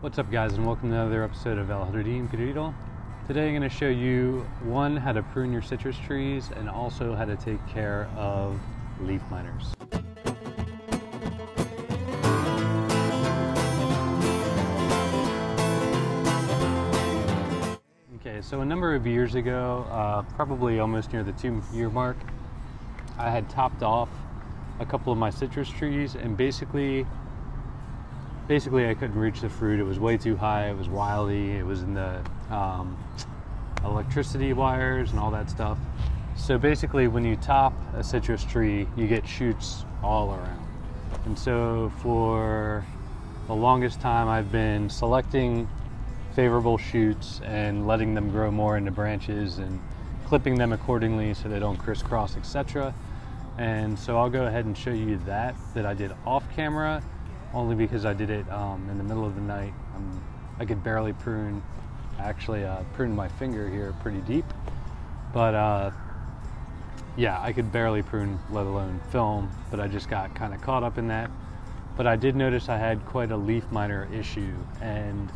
What's up guys, and welcome to another episode of irradiating. Today I'm going to show you one, how to prune your citrus trees, and also how to take care of leaf miners. Okay, so a number of years ago, probably almost near the 2-year mark, I had topped off a couple of my citrus trees, and basically I couldn't reach the fruit. It was way too high, it was wildy, it was in the electricity wires and all that stuff. So basically when you top a citrus tree, you get shoots all around. And so for the longest time I've been selecting favorable shoots and letting them grow more into branches and clipping them accordingly so they don't crisscross, etc. And so I'll go ahead and show you that I did off camera, only because I did it in the middle of the night. I could barely prune. I actually pruned my finger here pretty deep, but yeah, I could barely prune, let alone film, but I just got kind of caught up in that. But I did notice I had quite a leaf miner issue, and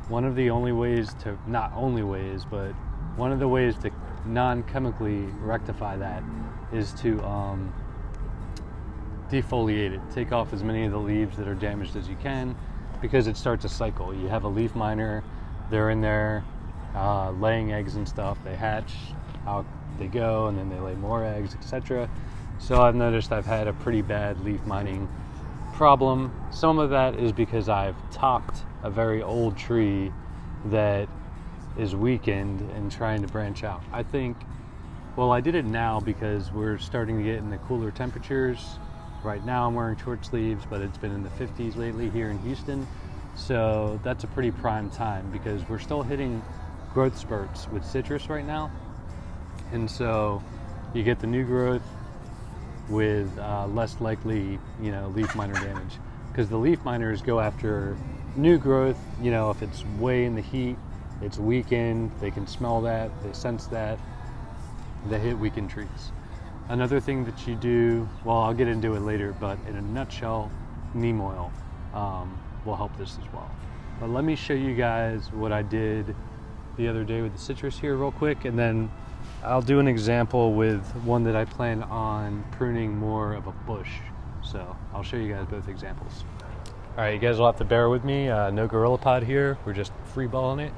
one of the only ways to, not only ways, but one of the ways to non-chemically rectify that is to defoliate it. Take off as many of the leaves that are damaged as you can, because it starts a cycle. You have a leaf miner, they're in there laying eggs and stuff, they hatch, out they go, and then they lay more eggs, etc. So I've noticed I've had a pretty bad leaf mining problem. Some of that is because I've topped a very old tree that is weakened and trying to branch out. I think, well, I did it now because we're starting to get in the cooler temperatures. Right now I'm wearing short sleeves, but it's been in the 50s lately here in Houston. So that's a pretty prime time, because we're still hitting growth spurts with citrus right now. And so you get the new growth with less likely, leaf miner damage. Because the leaf miners go after new growth, if it's way in the heat, it's weakened, they can smell that, they sense that, they hit weakened trees. Another thing that you do, well, I'll get into it later, but in a nutshell, neem oil will help this as well. But let me show you guys what I did the other day with the citrus here real quick, and then I'll do an example with one that I plan on pruning more of a bush. So I'll show you guys both examples. All right, you guys will have to bear with me. No Gorilla Pod here, we're just freeballing it.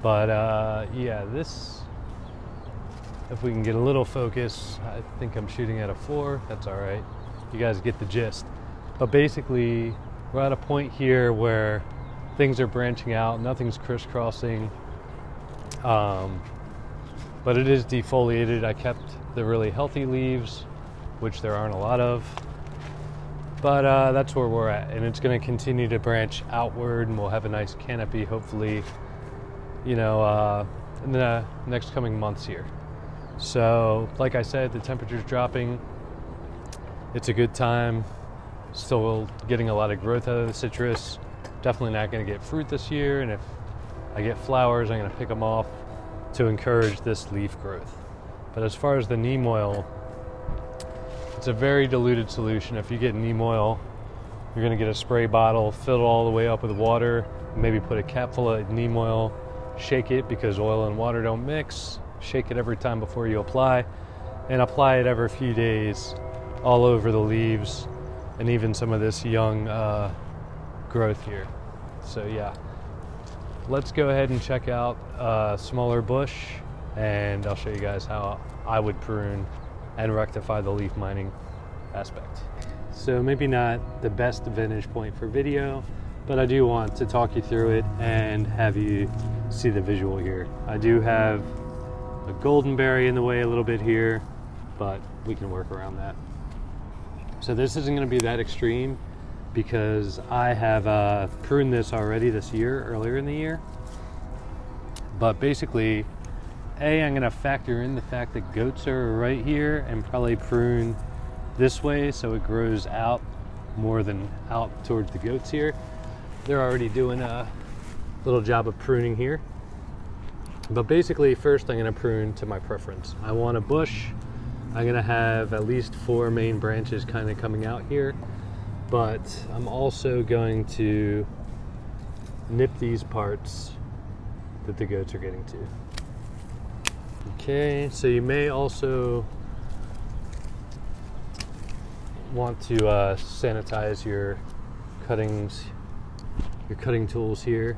But yeah, this, if we can get a little focus, I think I'm shooting at a 4, that's all right. You guys get the gist. But basically, we're at a point here where things are branching out, nothing's crisscrossing, but it is defoliated. I kept the really healthy leaves, which there aren't a lot of, but that's where we're at. And it's gonna continue to branch outward, and we'll have a nice canopy, hopefully, in the next coming months here. So, like I said, the temperature's dropping. It's a good time. Still getting a lot of growth out of the citrus. Definitely not going to get fruit this year, and if I get flowers, I'm going to pick them off to encourage this leaf growth. But as far as the neem oil, it's a very diluted solution. If you get neem oil, you're going to get a spray bottle, fill it all the way up with water, maybe put a cap full of neem oil, shake it, because oil and water don't mix. Shake it every time before you apply, and apply it every few days all over the leaves and even some of this young growth here. So yeah, let's go ahead and check out a smaller bush, and I'll show you guys how I would prune and rectify the leaf mining aspect. So maybe not the best vantage point for video, but I do want to talk you through it and have you see the visual here. I do have a goldenberry in the way a little bit here, but we can work around that. So this isn't going to be that extreme, because I have pruned this already this year, earlier in the year. But basically, I'm going to factor in the fact that goats are right here, and probably prune this way so it grows out more than out towards the goats here. They're already doing a little job of pruning here. But basically, first I'm going to prune to my preference. I want a bush. I'm going to have at least 4 main branches kind of coming out here, but I'm also going to nip these parts that the goats are getting to. Okay, so you may also want to sanitize your cutting tools here,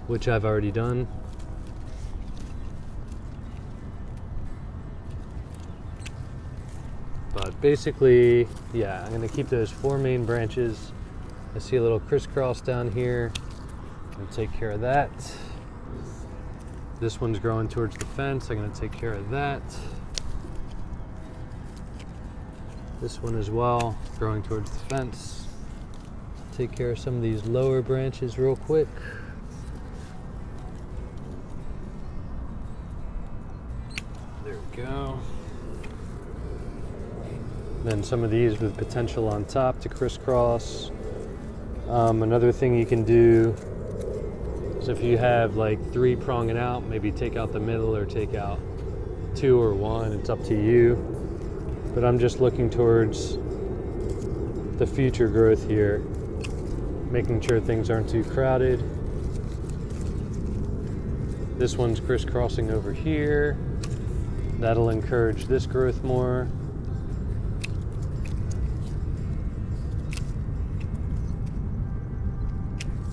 which I've already done. But basically, yeah, I'm gonna keep those 4 main branches. I see a little crisscross down here. I'm gonna take care of that. This one's growing towards the fence. I'm gonna take care of that. This one as well, growing towards the fence. Take care of some of these lower branches real quick. There we go. Then some of these with potential on top to crisscross. Another thing you can do is if you have like 3 pronging out, maybe take out the middle or take out 2 or 1, it's up to you. But I'm just looking towards the future growth here, making sure things aren't too crowded. This one's crisscrossing over here. That'll encourage this growth more.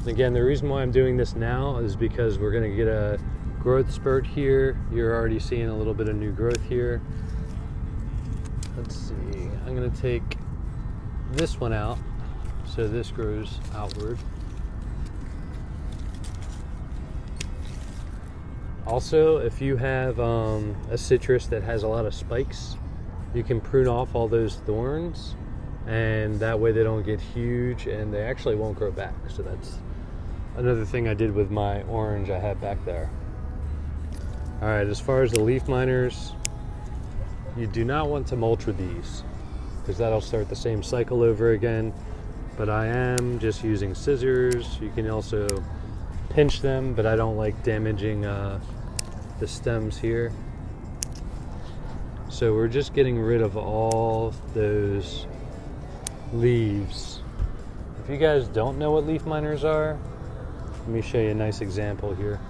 Again, the reason why I'm doing this now is because we're going to get a growth spurt here. You're already seeing a little bit of new growth here. Let's see, I'm going to take this one out so this grows outward. Also, if you have a citrus that has a lot of spikes, you can prune off all those thorns, and that way they don't get huge and they actually won't grow back. So that's another thing I did with my orange I had back there. All right, as far as the leaf miners, you do not want to mulch with these because that'll start the same cycle over again. But I am just using scissors. You can also pinch them, but I don't like damaging the stems here. So we're just getting rid of all those leaves. If you guys don't know what leaf miners are, let me show you a nice example here.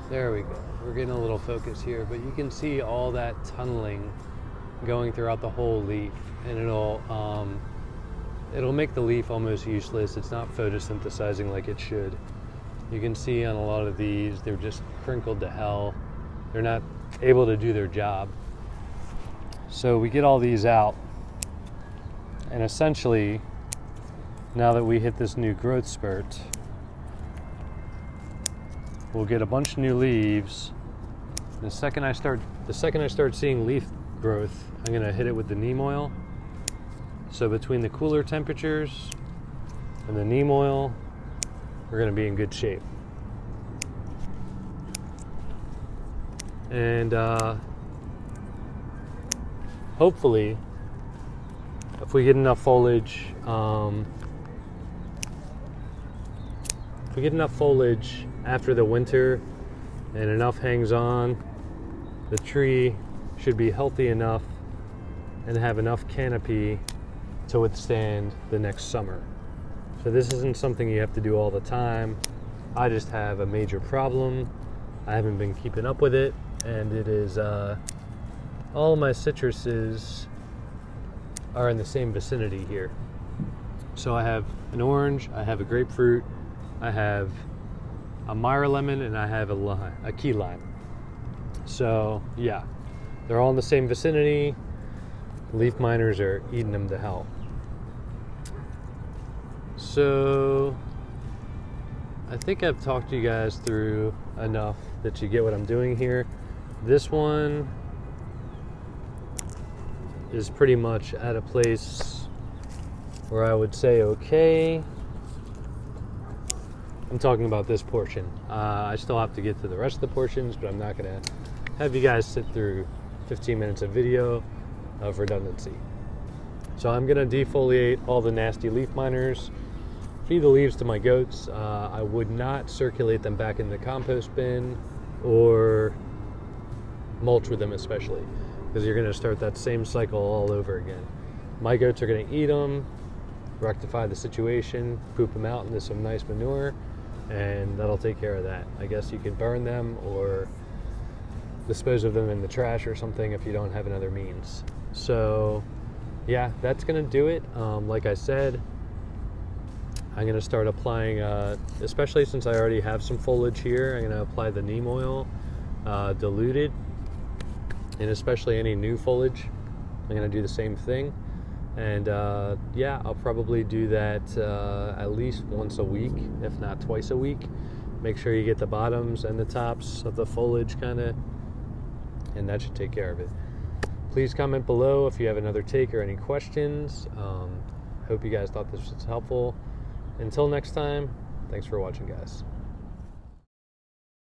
There we go. We're getting a little focus here, but you can see all that tunneling going throughout the whole leaf, and it'll make the leaf almost useless. It's not photosynthesizing like it should. You can see on a lot of these, they're just crinkled to hell. They're not able to do their job. So we get all these out, and essentially, now that we hit this new growth spurt, we'll get a bunch of new leaves. The second I start seeing leaf growth, I'm gonna hit it with the neem oil. So between the cooler temperatures and the neem oil, we're gonna be in good shape. And hopefully, if we get enough foliage, after the winter and enough hangs on, the tree should be healthy enough and have enough canopy to withstand the next summer. So this isn't something you have to do all the time. I just have a major problem. I haven't been keeping up with it, and it is all my citruses are in the same vicinity here. So I have an orange, I have a grapefruit, I have a Meyer lemon, and I have a key lime. So yeah, they're all in the same vicinity. Leaf miners are eating them to hell. So I think I've talked to you guys through enough that you get what I'm doing here. This one is pretty much at a place where I would say okay. I'm talking about this portion. I still have to get to the rest of the portions, but I'm not gonna have you guys sit through 15 minutes of video of redundancy. So I'm gonna defoliate all the nasty leaf miners, feed the leaves to my goats. I would not circulate them back in the compost bin or mulch with them, especially, because you're gonna start that same cycle all over again. My goats are gonna eat them, rectify the situation, poop them out into some nice manure, and that'll take care of that. I guess you could burn them or dispose of them in the trash or something if you don't have another means. So yeah, that's gonna do it. Like I said, I'm gonna start applying, especially since I already have some foliage here, I'm gonna apply the neem oil diluted, and especially any new foliage, I'm gonna do the same thing. And yeah, I'll probably do that at least once a week, if not twice a week. Make sure you get the bottoms and the tops of the foliage and that should take care of it. Please comment below if you have another take or any questions. Hope you guys thought this was helpful. Until next time, thanks for watching, guys.